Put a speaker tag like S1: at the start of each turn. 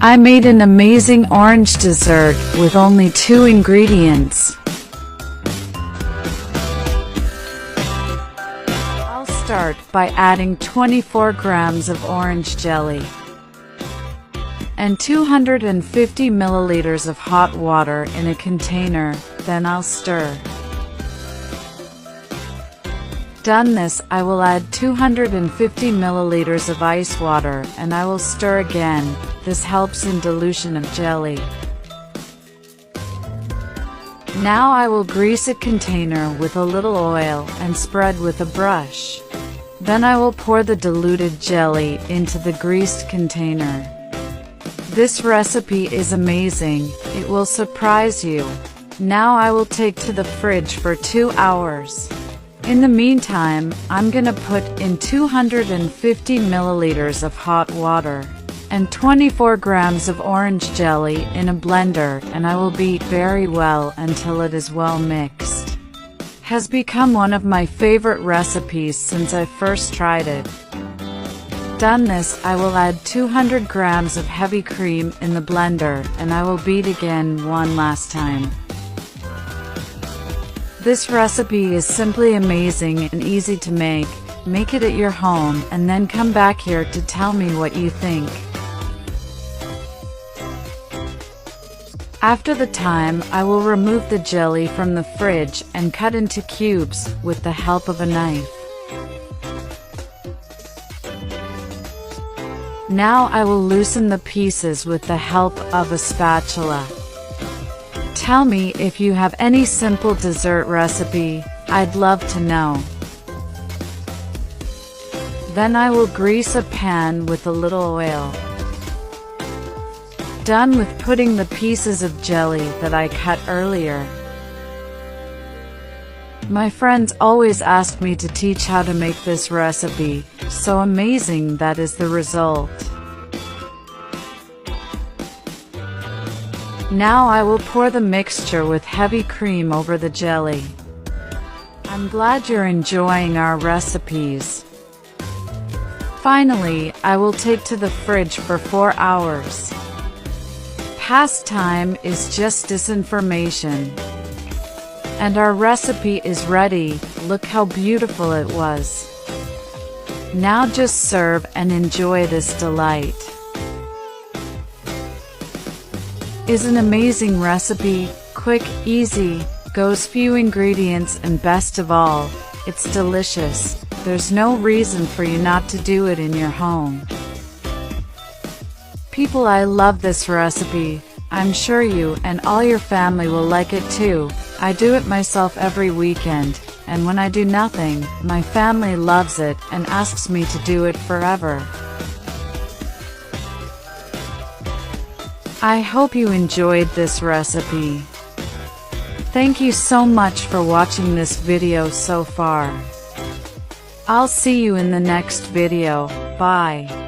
S1: I made an amazing orange dessert with only 2 ingredients. I'll start by adding 24 grams of orange jelly and 250 milliliters of hot water in a container, then I'll stir. Done this, I will add 250 milliliters of ice water and I will stir again. This helps in dilution of jelly. Now I will grease a container with a little oil and spread with a brush. Then I will pour the diluted jelly into the greased container. This recipe is amazing, it will surprise you. Now I will take to the fridge for 2 hours. In the meantime, I'm gonna put in 250 milliliters of hot water and 24 grams of orange jelly in a blender, and I will beat very well until it is well mixed. Has become one of my favorite recipes since I first tried it. Done this, I will add 200 grams of heavy cream in the blender and I will beat again one last time. This recipe is simply amazing and easy to make. Make it at your home and then come back here to tell me what you think. After the time, I will remove the jelly from the fridge and cut into cubes with the help of a knife. Now I will loosen the pieces with the help of a spatula. Tell me if you have any simple dessert recipe, I'd love to know. Then I will grease a pan with a little oil. Done with putting the pieces of jelly that I cut earlier. My friends always ask me to teach how to make this recipe, so amazing that is the result. Now I will pour the mixture with heavy cream over the jelly. I'm glad you're enjoying our recipes. Finally, I will take to the fridge for 4 hours. Past time is just disinformation. And our recipe is ready. Look how beautiful it was. Now just serve and enjoy this delight. Is an amazing recipe, quick, easy, goes few ingredients, and best of all, it's delicious. There's no reason for you not to do it in your home. People, I love this recipe. I'm sure you and all your family will like it too. I do it myself every weekend, and when I do nothing, my family loves it and asks me to do it forever. I hope you enjoyed this recipe. Thank you so much for watching this video so far. I'll see you in the next video. Bye.